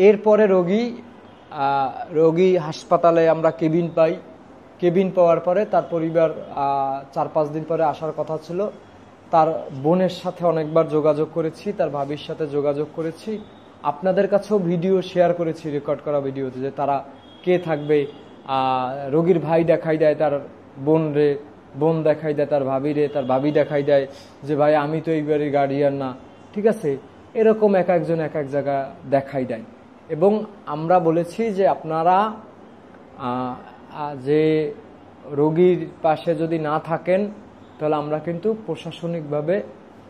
এরপরে রোগী হাসপাতালে আমরা কেবিন পাই। কেবিন পাওয়ার পরে তার পরিবার 4-5 দিন পরে আসার কথা ছিল। তার বোনের সাথে অনেকবার যোগাযোগ করেছি, তার ভাবির সাথে যোগাযোগ করেছি, আপনাদের কাছেও ভিডিও শেয়ার করেছি, রেকর্ড করা ভিডিওতে, যে তারা কে থাকবে। রোগীর ভাই দেখাই দেয় তার বোন দেখাই দেয় তার ভাবি দেখাই দেয় যে ভাই আমি তো এই বাড়ির গার্ডিয়ান না, ঠিক আছে, এরকম এক একজন এক এক জায়গা দেখাই দেয়। এবং আমরা বলেছি যে আপনারা যে রোগীর পাশে যদি না থাকেন তাহলে আমরা কিন্তু প্রশাসনিকভাবে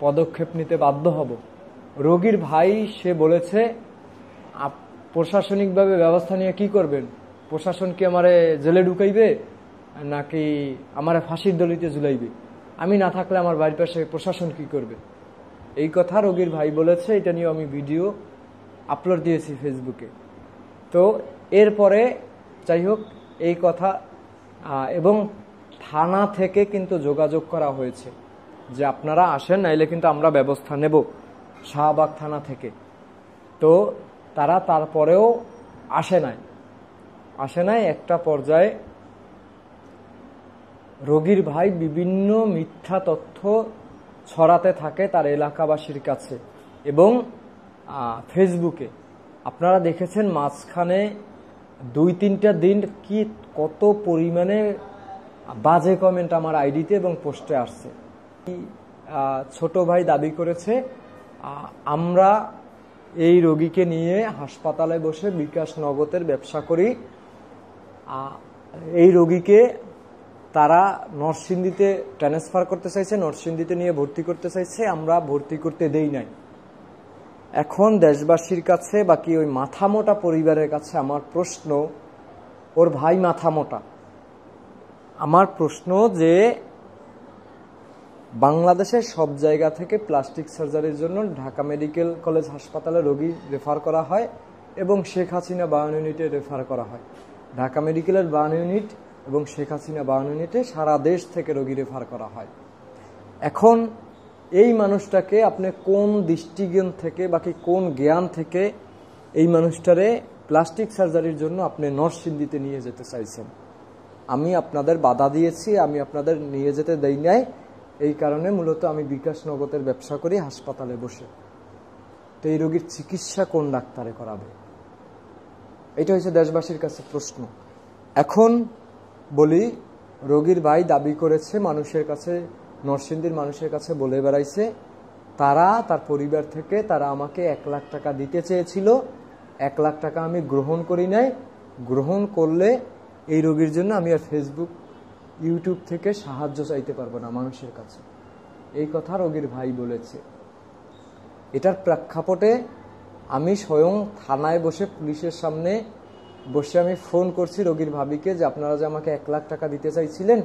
পদক্ষেপ নিতে বাধ্য হব। রোগীর ভাই সে বলেছে প্রশাসনিকভাবে ব্যবস্থা নিয়ে কি করবেন, প্রশাসন কি আমারে জেলে ঢুকাইবে নাকি আমারে ফাঁসির দড়িতে ঝুলাইবে, আমি না থাকলে আমার বাড়ির পাশে প্রশাসন কি করবে, এই কথা রোগীর ভাই বলেছে। এটা নিয়ে আমি ভিডিও আপলোড দিয়েছি ফেসবুকে। তো এরপরে যাই হোক এই কথা, এবং থানা থেকে কিন্তু যোগাযোগ করা হয়েছে যে আপনারা আসেন, নাইলে কিন্তু আমরা ব্যবস্থা নেব, শাহবাগ থানা থেকে। তো তারা তারপরেও আসে নাই। একটা পর্যায়ে রোগীর ভাই বিভিন্ন মিথ্যা তথ্য ছড়াতে থাকে তার এলাকাবাসীর কাছে এবং ফেসবুকে। আপনারা দেখেছেন মাঝখানে 2-3টা দিন কত পরিমাণে বাজে কমেন্ট আমার আইডিতে এবং পোস্টে আসছে। ছোট ভাই দাবি করেছে আমরা এই রোগীকে নিয়ে হাসপাতালে বসে বিকাশ নগদের ব্যবসা করি, এই রোগীকে তারা নরসিংদীতে ট্রান্সফার করতে চাইছে, নরসিংদীতে নিয়ে ভর্তি করতে চাইছে, আমরা ভর্তি করতে দেই নাই। এখন দেশবাসীর কাছে বাকি ওই মাথামোটা পরিবারের কাছে আমার প্রশ্ন, ওর ভাই মাথামোটা, আমার প্রশ্ন যে বাংলাদেশের সব জায়গা থেকে প্লাস্টিক সার্জারির জন্য ঢাকা মেডিকেল কলেজ হাসপাতালে রোগী রেফার করা হয় এবং শেখ হাসিনা 52 ইউনিটে রেফার করা হয়। ঢাকা মেডিকেলের 52 ইউনিট এবং শেখ হাসিনা 52 ইউনিটে সারা দেশ থেকে রোগী রেফার করা হয়। এখন এই মানুষটাকে আপনি কোন দৃষ্টিজ্ঞান থেকে বাকি কোন জ্ঞান থেকে এই মানুষটারে প্লাস্টিক সার্জারির জন্য আপনি নরসিংদীতে নিয়ে যেতে চাইছেন? আমি আপনাদের বাধা দিয়েছি, আমি আপনাদের নিয়ে যেতে দেই নাই। এই কারণে মূলত আমি বিকাশ নগদের ব্যবসা করি হাসপাতালে বসে। তো এই রোগীর চিকিৎসা কোন ডাক্তারে করাবে? এটা হচ্ছে দেশবাসীর কাছে প্রশ্ন। এখন বলি, রোগীর ভাই দাবি করেছে মানুষের কাছে, নরসিংদীর মানুষের কাছে বলে বেড়াইছে তার পরিবার থেকে তারা আমাকে 1 লাখ টাকা দিতে চেয়েছিল, 1 লাখ টাকা আমি গ্রহণ করি নাই, গ্রহণ করলে এই রোগীর জন্য আমি আর ফেসবুক ইউটিউব থেকে সাহায্য চাইতে পারবো না মানুষের কাছে, এই কথা রোগীর ভাই বলেছে। এটার প্রেক্ষাপটে আমি স্বয়ং থানায় বসে পুলিশের সামনে বসে আমি ফোন করছি রোগীর ভাবিকে যে আপনারা যে আমাকে 1 লাখ টাকা দিতে চাইছিলেন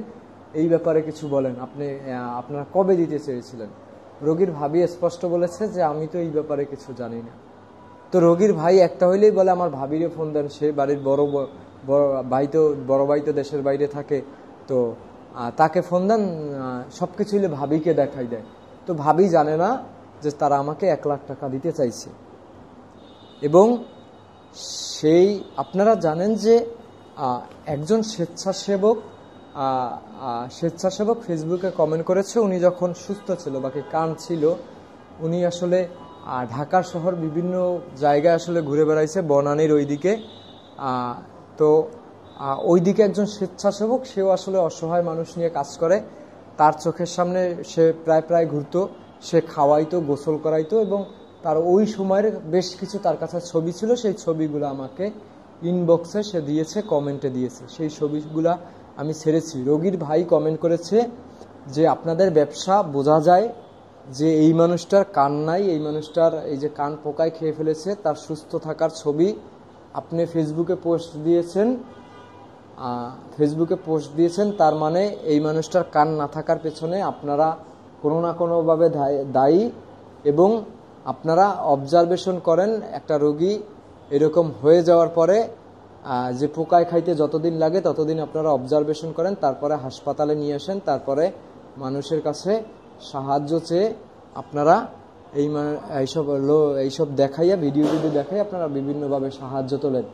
এই ব্যাপারে কিছু বলেন, আপনারা কবে দিতে চেয়েছিলেন? রোগীর ভাবি স্পষ্ট বলেছে যে আমি তো এই ব্যাপারে কিছু জানি না। তো রোগীর ভাই একটা হইলেই বলে আমার ভাবিরে ফোন দেন, সে বাড়ির বড় ভাই তো দেশের বাইরে থাকে, তো তাকে ফোন দেন, সবকিছু হইলে ভাবিকে দেখাই দেয়। তো ভাবি জানে না যে তারা আমাকে 1 লাখ টাকা দিতে চাইছে। এবং সেই আপনারা জানেন যে একজন স্বেচ্ছাসেবক ফেসবুকে কমেন্ট করেছে, উনি যখন সুস্থ ছিল বাকি কান ছিল, উনি আসলে ঢাকার শহর বিভিন্ন জায়গায় আসলে ঘুরে বেড়াইছে, বনানীর ওইদিকে। তো ওইদিকে একজন স্বেচ্ছাসেবক, সেও আসলে অসহায় মানুষ নিয়ে কাজ করে, তার চোখের সামনে সে প্রায় ঘুরতো, সে খাওয়াইতো, গোসল করাইতো এবং তার ওই সময়ের বেশ কিছু তার কাছে ছবি ছিল, সেই ছবিগুলো আমাকে ইনবক্সে সে দিয়েছে, কমেন্টে দিয়েছে, সেই ছবিগুলা আমি ছেড়েছি। রোগীর ভাই কমেন্ট করেছে যে আপনাদের ব্যবসা বোঝা যায় যে এই মানুষটার কান নাই, এই মানুষটার এই যে কান পোকায় খেয়ে ফেলেছে, তার সুস্থ থাকার ছবি আপনি ফেসবুকে পোস্ট দিয়েছেন, তার মানে এই মানুষটার কান না থাকার পেছনে আপনারা কোনো না কোনোভাবে দায়ী। এবং আপনারা অবজারভেশন করেন, একটা রোগী এরকম হয়ে যাওয়ার পরে যে পোকায় খাইতে যতদিন লাগে ততদিন আপনারা অবজারভেশন করেন, তারপরে হাসপাতালে নিয়ে আসেন, তারপরে মানুষের কাছে সাহায্য চেয়ে আপনারা এইসব দেখাইয়া ভিডিও দেখাই আপনারা বিভিন্নভাবে সাহায্য তোলেন,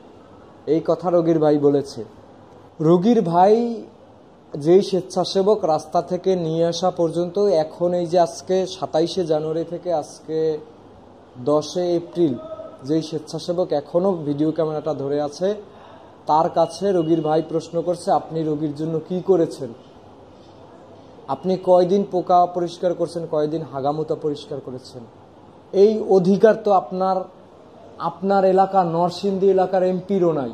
এই কথা রোগীর ভাই বলেছে। রোগীর ভাই যেই স্বেচ্ছাসেবক রাস্তা থেকে নিয়ে আসা পর্যন্ত, এখন এই যে আজকে 27শে জানুয়ারি থেকে আজকে 10 এপ্রিল, যেই স্বেচ্ছাসেবক এখনও ভিডিও ক্যামেরাটা ধরে আছে, তার কাছে রোগীর ভাই প্রশ্ন করছে, আপনি রোগীর জন্য কি করেছেন? আপনি কয়দিন পোকা পরিষ্কার করছেন, কয়দিন হাগামুতা পরিষ্কার করেছেন? এই অধিকার তো আপনার এলাকা নরসিংদী এলাকার এমপিরও নাই।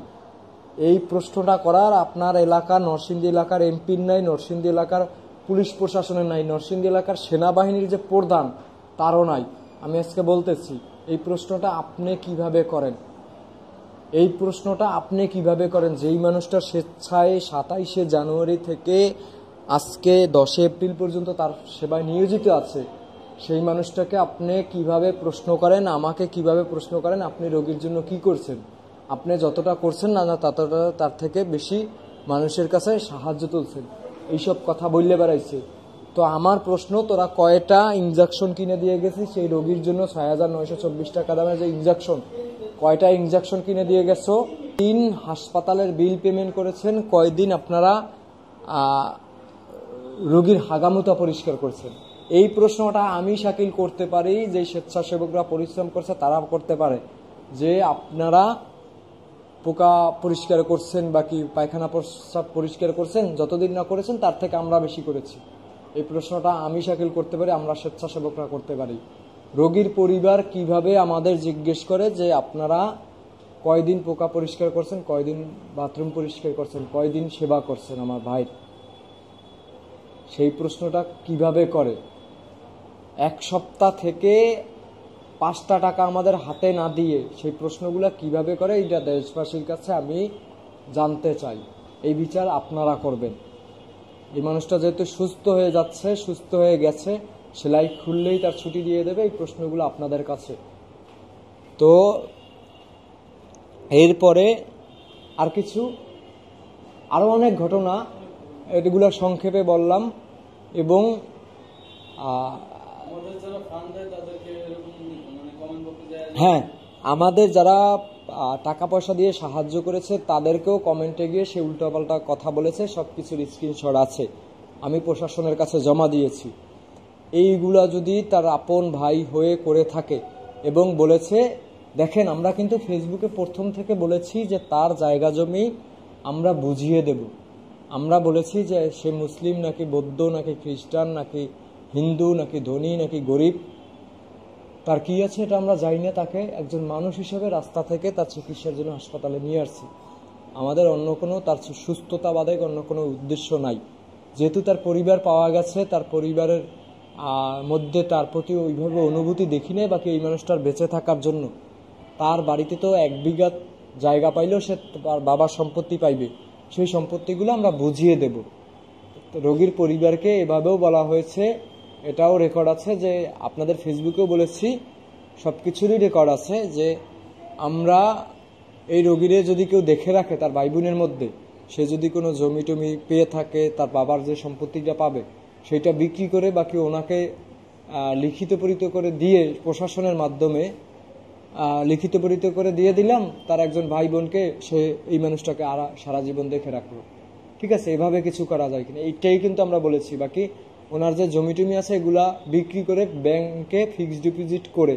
এই প্রশ্নটা করার আপনার এলাকা নরসিংদী এলাকার এমপির নাই, নরসিংদী এলাকার পুলিশ প্রশাসনের নাই, নরসিংদী এলাকার সেনাবাহিনীর যে প্রধান তারও নাই। আমি আজকে বলতেছি, এই প্রশ্নটা আপনি কিভাবে করেন? এই প্রশ্নটা আপনি কিভাবে করেন? যেই মানুষটা স্বেচ্ছায় 27শে জানুয়ারি থেকে আজকে 10 এপ্রিল পর্যন্ত তার সেবায় নিয়োজিত আছে, সেই মানুষটাকে আপনি কিভাবে প্রশ্ন করেন? আমাকে কিভাবে প্রশ্ন করেন আপনি রোগীর জন্য কি করছেন? আপনি যতটা করছেন না ততটা তার থেকে বেশি মানুষের কাছে সাহায্য তুলছেন, এইসব কথা বললে বেড়াইছে। তো আমার প্রশ্ন, তোরা কয়টা ইনজেকশন কিনে দিয়ে গেছিস সেই রোগীর জন্য? 6,924 টাকা দামের যে ইনজেকশন, কয়টা ইনজেকশন কিনে দিয়ে গেছো? 3 হাসপাতালের বিল পেমেন্ট করেছেন। কয়দিন আপনারা রোগীর হাগামুতা পরিষ্কার করছেন? এই প্রশ্নটা আমি শাকিল করতে পারি, যে স্বেচ্ছাসেবকরা পরিশ্রম করছে তারা করতে পারে, যে আপনারা পোকা পরিষ্কার করছেন বা কি পায়খানা প্রস্রাব পরিষ্কার করছেন, যতদিন না করেছেন তার থেকে আমরা বেশি করেছি। এই প্রশ্নটা আমি শাকিল করতে পারি, আমরা স্বেচ্ছাসেবকরা করতে পারি। রোগীর পরিবার কিভাবে আমাদের জিজ্ঞেস করে যে আপনারা কয়দিন পোকা পরিষ্কার করছেন, কয়দিন বাথরুম পরিষ্কার করছেন, কয়দিন সেবা করছেন আমার ভাই, সেই প্রশ্নটা কিভাবে করে? 1 সপ্তাহ থেকে 5টা টাকা আমাদের হাতে না দিয়ে সেই প্রশ্নগুলো কিভাবে করে, এটা দেশবাসীর কাছে আমি জানতে চাই। এই বিচার আপনারা করবেন। এই মানুষটা যেহেতু সুস্থ হয়ে যাচ্ছে, সুস্থ হয়ে গেছে, সেলাই খুললেই তার ছুটি দিয়ে দেবে, এই প্রশ্নগুলো আপনাদের কাছে। তো এরপরে আর কিছু আরও অনেক ঘটনা, এগুলো সংক্ষেপে বললাম। এবং হ্যাঁ, আমাদের যারা টাকা পয়সা দিয়ে সাহায্য করেছে তাদেরকেও কমেন্টে গিয়ে সে উল্টোপাল্টা কথা বলেছে, সব কিছুর স্ক্রিনশট আছে, আমি প্রশাসনের কাছে জমা দিয়েছি। এইগুলা যদি তার আপন ভাই হয়ে করে থাকে এবং বলেছে, দেখেন আমরা কিন্তু ফেসবুকে প্রথম থেকে বলেছি যে তার জায়গা জমি আমরা বুঝিয়ে দেব। আমরা বলেছি যে সে মুসলিম নাকি বৌদ্ধ নাকি খ্রিস্টান নাকি হিন্দু নাকি ধনী নাকি গরিব, তার কি আছে এটা আমরা জানি না। তাকে একজন মানুষ হিসেবে রাস্তা থেকে তার চিকিৎসার জন্য হাসপাতালে নিয়ে আসছি। আমাদের অন্য কোনো তার সুস্থতা বাদে অন্য কোনো উদ্দেশ্য নাই। যেহেতু তার পরিবার পাওয়া গেছে, তার পরিবারের মধ্যে তার প্রতি ওইভাবে অনুভূতি দেখি নেই, বাকি এই মানুষটার বেঁচে থাকার জন্য তার বাড়িতে তো 1 বিঘা জায়গা পাইলেও সে তার বাবার সম্পত্তি পাইবে, সেই সম্পত্তিগুলো আমরা বুঝিয়ে দেব। রোগীর পরিবারকে এভাবেও বলা হয়েছে, এটাও রেকর্ড আছে, যে আপনাদের ফেসবুকেও বলেছি, সব কিছুরই রেকর্ড আছে, যে আমরা এই রোগীরে যদি কেউ দেখে রাখে তার ভাই বোনের মধ্যে, সে যদি কোনো জমি টমি পেয়ে থাকে, তার বাবার যে সম্পত্তিটা পাবে সেটা বিক্রি করে বাকি ওনাকে লিখিতপরিত করে দিয়ে, প্রশাসনের মাধ্যমে লিখিতপরিত করে দিয়ে দিলাম তার একজন ভাই বোনকে, সে এই মানুষটাকে সারা জীবন দেখে রাখলো। ঠিক আছে, এভাবে কিছু করা যায় কিনা এইটাই কিন্তু আমরা বলেছি। বাকি ওনার যে জমি টমি আছে এগুলা বিক্রি করে ব্যাংকে ফিক্সড ডিপোজিট করে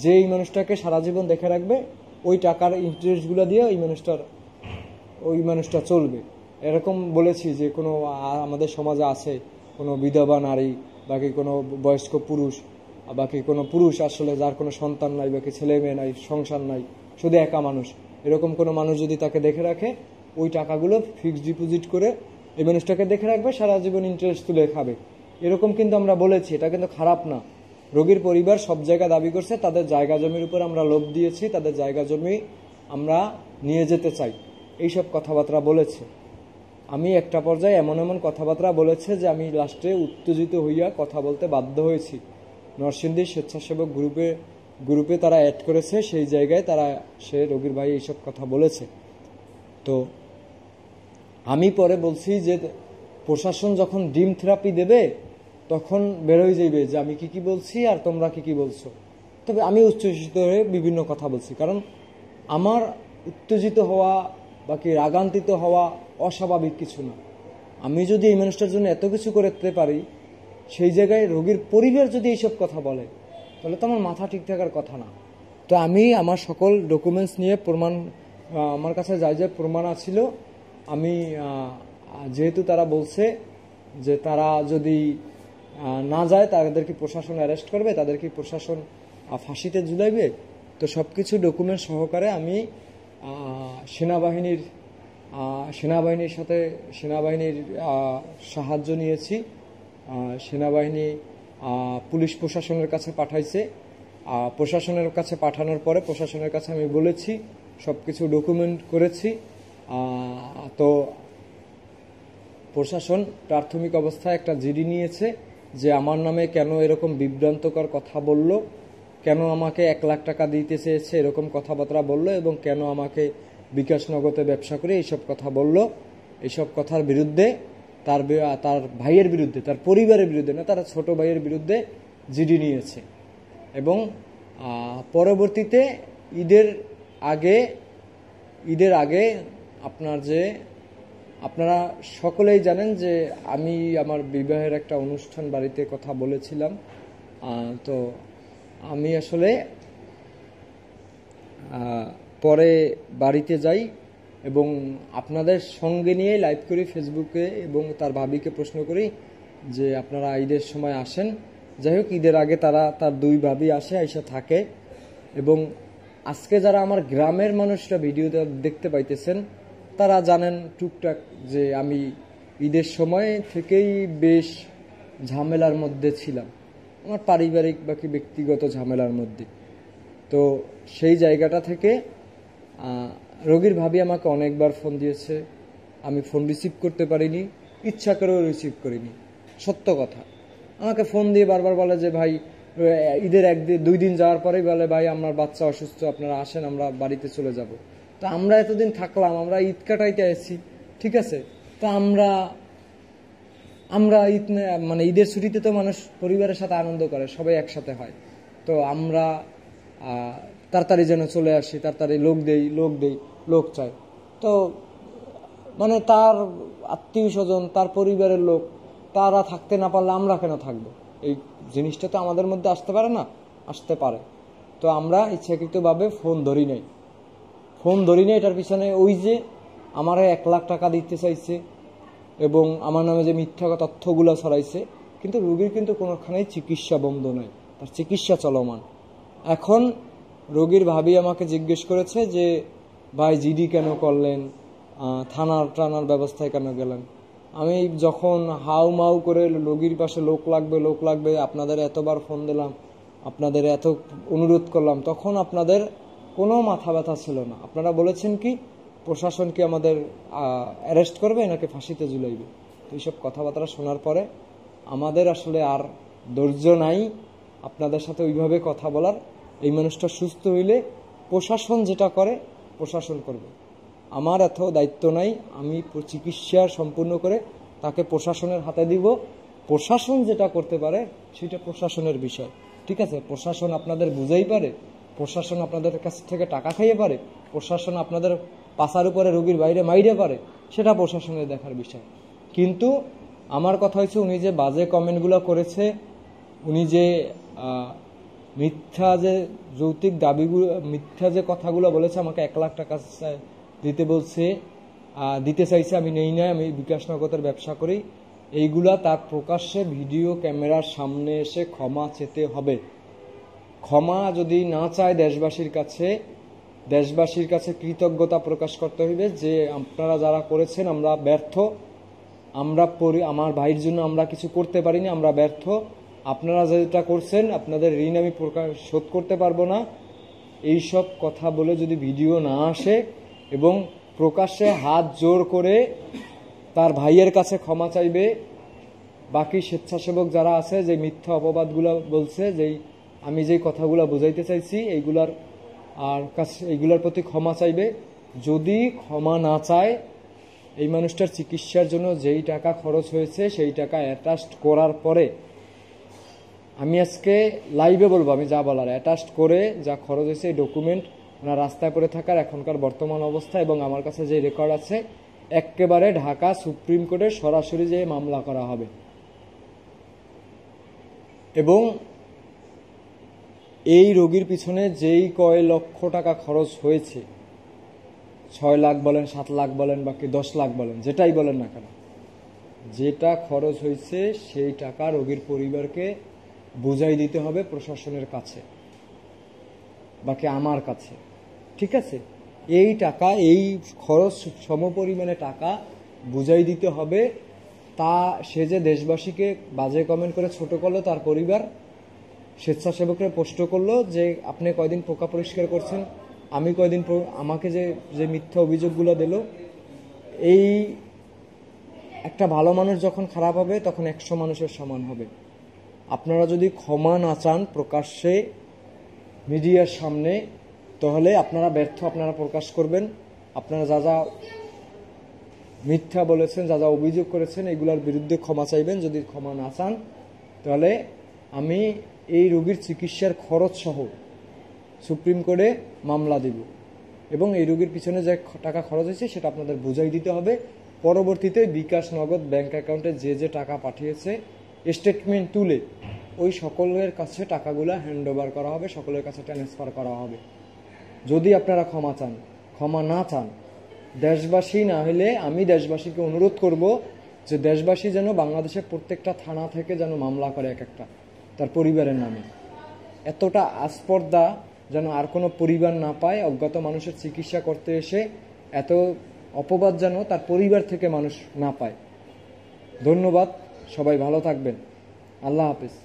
যে এই মানুষটাকে সারা জীবন দেখে রাখবে, ওই টাকার ইন্টারেস্টগুলো দিয়ে ওই মানুষটা চলবে। এরকম বলেছি যে কোনো আমাদের সমাজে আছে কোনো বিধবা নারী, বাকি কোনো বয়স্ক পুরুষ, বাকি কোনো পুরুষ আসলে যার কোনো সন্তান নাই, বাকি ছেলে মেয়ে নাই, সংসার নাই, শুধু একা মানুষ, এরকম কোনো মানুষ যদি তাকে দেখে রাখে, ওই টাকাগুলো ফিক্সড ডিপোজিট করে এই মানুষটাকে দেখে রাখবে, সারা জীবন ইন্টারেস্ট তুলে খাবে। এরকম কিন্তু আমরা বলেছি, এটা কিন্তু খারাপ না। রোগীর পরিবার সব জায়গা দাবি করছে তাদের জায়গা জমির উপর আমরা লোভ দিয়েছি, তাদের জায়গা জমি আমরা নিয়ে যেতে চাই, এইসব কথাবার্তা বলেছে। আমি একটা পর্যায়ে এমন এমন কথাবার্তা বলেছে যে আমি লাস্টে উত্তেজিত হইয়া কথা বলতে বাধ্য হয়েছি। নরসিংদী স্বেচ্ছাসেবক গ্রুপে তারা অ্যাড করেছে, সেই জায়গায় সে রোগীর ভাই এইসব কথা বলেছে। তো আমি পরে বলছি যে প্রশাসন যখন ডিম থেরাপি দেবে তখন বেরোয় যাইবে যে আমি কি বলছি আর তোমরা কি বলছো। তবে আমি উচ্ছ্বসিত হয়ে বিভিন্ন কথা বলছি, কারণ আমার উত্তেজিত হওয়া বা কি রাগান্বিত হওয়া অস্বাভাবিক কিছু না। আমি যদি এই মানুষটার জন্য এত কিছু করতে পারি, সেই জায়গায় রোগীর পরিবার যদি এইসব কথা বলে, তাহলে তো আমার মাথা ঠিক থাকার কথা না। তো আমি আমার সকল ডকুমেন্টস নিয়ে প্রমাণ, আমার কাছে যা প্রমাণ আছিল, আমি যেহেতু তারা বলছে যে তারা যদি না যায় তাদেরকে প্রশাসন অ্যারেস্ট করবে, তাদেরকে প্রশাসন ফাঁসিতে ঝুলাইবে, তো সব কিছু ডকুমেন্ট সহকারে আমি সেনাবাহিনীর সাহায্য নিয়েছি। সেনাবাহিনী পুলিশ প্রশাসনের কাছে পাঠাইছে। প্রশাসনের কাছে পাঠানোর পরে প্রশাসনের কাছে আমি বলেছি, সব কিছু ডকুমেন্ট করেছি। তো প্রশাসন প্রাথমিক অবস্থায় একটা জিডি নিয়েছে যে আমার নামে কেন এরকম বিভ্রান্তকর কথা বলল, কেন আমাকে 1 লাখ টাকা দিতে চেয়েছে এরকম কথাবার্তা বলল, এবং কেন আমাকে বিকাশ নগদে ব্যবসা করে এইসব কথা বলল। এইসব কথার বিরুদ্ধে তার ভাইয়ের বিরুদ্ধে, তার পরিবারের বিরুদ্ধে না, তার ছোট ভাইয়ের বিরুদ্ধে জিডি নিয়েছে। এবং পরবর্তীতে ঈদের আগে আপনারা সকলেই জানেন যে আমি আমার বিবাহের একটা অনুষ্ঠান বাড়িতে কথা বলেছিলাম। তো আমি আসলে পরে বাড়িতে যাই এবং আপনাদের সঙ্গে নিয়ে লাইভ করি ফেসবুকে, এবং তার ভাবিকে প্রশ্ন করি যে আপনারা ঈদের সময় আসেন। যাই হোক, ঈদের আগে তার 2 ভাবি এসে থাকে। এবং আজকে যারা আমার গ্রামের মানুষরা ভিডিওটা দেখতে পাইতেছেন, তারা জানেন টুকটাক যে আমি ঈদের সময় থেকেই বেশ ঝামেলার মধ্যে ছিলাম, আমার পারিবারিক বা কি ব্যক্তিগত ঝামেলার মধ্যে। তো সেই জায়গাটা থেকে রোগীর ভাবি আমাকে অনেকবার ফোন দিয়েছে, আমি ফোন রিসিভ করতে পারিনি, ইচ্ছা করেও রিসিভ করিনি, সত্য কথা। আমাকে ফোন দিয়ে বারবার বলে যে ভাই, ঈদের 1-2 দিন যাওয়ার পরেই বলে ভাই আমার বাচ্চা অসুস্থ, আপনারা আসেন, আমরা বাড়িতে চলে যাব। তো আমরা এতদিন থাকলাম, আমরা ঈদ কাটাইতে আসছি, ঠিক আছে। তো আমরা ঈদ মানে ঈদের ছুটিতে তো মানুষ পরিবারের সাথে আনন্দ করে, সবাই একসাথে হয়। তো আমরা তাড়াতাড়ি যেন চলে আসি, তাড়াতাড়ি লোক চাই। তো মানে তার আত্মীয় স্বজন, তার পরিবারের লোক, তারা থাকতে না পারলে আমরা কেন থাকবো? এই জিনিসটা তো আমাদের মধ্যে আসতে পারে না, আসতে পারে। তো আমরা ইচ্ছাকৃতভাবে ফোন ধরি নাই। এটার পিছনে ওই যে আমার 1 লাখ টাকা দিতে চাইছে এবং আমার নামে যে মিথ্যা তথ্যগুলো ছড়াইছে, কিন্তু রোগীর কিন্তু কোনোখানেই চিকিৎসা বন্ধ নয়, তার চিকিৎসা চলমান। এখন রোগীর ভাবি আমাকে জিজ্ঞেস করেছে যে ভাই জিডি কেন করলেন, থানার ব্যবস্থায় কেন গেলেন। আমি যখন হাউ মাউ করে রোগীর পাশে লোক লাগবে আপনাদের এতবার ফোন দিলাম, আপনাদের এত অনুরোধ করলাম, তখন আপনাদের কোনো মাথা ব্যথা ছিল না। আপনারা বলেছেন কি প্রশাসন কি আমাদের অ্যারেস্ট করবে নাকি ফাঁসিতে ঝুলাইবে। তো এইসব কথাবার্তা শোনার পরে আমাদের আসলে আর ধৈর্য নাই আপনাদের সাথে ওইভাবে কথা বলার। এই মানুষটা সুস্থ হইলে প্রশাসন যেটা করে প্রশাসন করবে, আমার এত দায়িত্ব নাই। আমি চিকিৎসা সম্পূর্ণ করে তাকে প্রশাসনের হাতে দিব। প্রশাসন যেটা করতে পারে সেটা প্রশাসনের বিষয়, ঠিক আছে। প্রশাসন আপনাদের বুঝাই পারে, প্রশাসন আপনাদের কাছ থেকে টাকা খাইয়ে পারে, প্রশাসন আপনাদের পাশার উপরে রোগীর বাইরে মাইরে পারে, সেটা প্রশাসনের দেখার বিষয়। কিন্তু আমার কথা হচ্ছে, উনি যে বাজে কমেন্টগুলো করেছে, উনি যে মিথ্যা যে যৌক্তিক দাবিগুলো, মিথ্যা যে কথাগুলো বলেছে, আমাকে 1 লাখ টাকা দিতে চাইছে, আমি নেই না, আমি বিকাশ নগদের ব্যবসা করি, এইগুলা তার প্রকাশ্যে ভিডিও ক্যামেরার সামনে এসে ক্ষমা চেতে হবে। ক্ষমা যদি না চায় দেশবাসীর কাছে কৃতজ্ঞতা প্রকাশ করতে হইবে যে আপনারা যারা করেছেন আমরা ব্যর্থ, আমার ভাইয়ের জন্য আমরা কিছু করতে পারিনি, আমরা ব্যর্থ। আপনারা যেটা করছেন আপনাদের ঋণ আমি শোধ করতে পারবো না, এইসব কথা বলে যদি ভিডিও না আসে এবং প্রকাশ্যে হাত জোর করে তার ভাইয়ের কাছে ক্ষমা চাইবে, বাকি স্বেচ্ছাসেবক যারা আছে যে মিথ্যা অপবাদগুলো বলছে, আমি যেই কথাগুলো বোঝাইতে চাইছি এইগুলার প্রতি ক্ষমা চাইবে। যদি ক্ষমা না চায়, এই মানুষটার চিকিৎসার জন্য যেই টাকা খরচ হয়েছে সেই টাকা অ্যাটাচড করার পরে আমি আজকে লাইভে বলবো, আমি যা বলার অ্যাটাচড করে যা খরচ হয়েছে এই ডকুমেন্ট ওনার রাস্তায় পড়ে থাকার এখনকার বর্তমান অবস্থা এবং আমার কাছে যে রেকর্ড আছে, একেবারে ঢাকা সুপ্রিম কোর্টে সরাসরি যে মামলা করা হবে। এবং এই রোগীর পিছনে যেই কয় লক্ষ টাকা খরচ হয়েছে, 6 লাখ বলেন, 7 লাখ বলেন, বাকি 10 লাখ বলেন, যেটাই বলেন না কেন, যেটা খরচ হয়েছে সেই টাকা রোগীর পরিবারকে বুঝাই দিতে হবে প্রশাসনের কাছে, বাকি আমার কাছে। ঠিক আছে, এই টাকা, এই খরচ সমপরিমাণে টাকা বুঝাই দিতে হবে। তা সে যে দেশবাসীকে বাজে কমেন্ট করে ছোট করলো, তার পরিবার স্বেচ্ছাসেবকরা পোস্ট করলো যে আপনি কয়দিন পোকা পরিষ্কার করছেন, আমি কয়দিন, আমাকে যে মিথ্যা অভিযোগগুলো দিল। এই একটা ভালো মানুষ যখন খারাপ হবে তখন 100 মানুষের সমান হবে। আপনারা যদি ক্ষমা না চান প্রকাশ্যে মিডিয়ার সামনে, তাহলে আপনারা ব্যর্থ, আপনারা প্রকাশ করবেন। আপনারা যা যা মিথ্যা বলেছেন, যা যা অভিযোগ করেছেন, এগুলোর বিরুদ্ধে ক্ষমা চাইবেন। যদি ক্ষমা না চান তাহলে আমি এই রোগীর চিকিৎসার খরচ সহ সুপ্রিম কোর্টে মামলা দিব এবং এই রোগীর পিছনে যে টাকা খরচ হয়েছে সেটা আপনাদের বুঝাই দিতে হবে। পরবর্তীতে বিকাশ, নগদ, ব্যাংক অ্যাকাউন্টে যে টাকা পাঠিয়েছে স্টেটমেন্ট তুলে ওই সকলের কাছে টাকাগুলো হ্যান্ড ওভার করা হবে, সকলের কাছে ট্রান্সফার করা হবে। যদি আপনারা ক্ষমা চান, ক্ষমা না চান, দেশবাসী না হলে আমি দেশবাসীকে অনুরোধ করব যে দেশবাসী যেন বাংলাদেশের প্রত্যেকটা থানা থেকে যেন মামলা করে এক একটা তার পরিবারের নামে। এতটা আস্পর্ধা যেন আর কোনো পরিবার না পায়। অজ্ঞাত মানুষের চিকিৎসা করতে এসে এত অপবাদ যেন তার পরিবার থেকে মানুষ না পায়। ধন্যবাদ, সবাই ভালো থাকবেন। আল্লাহ হাফেজ।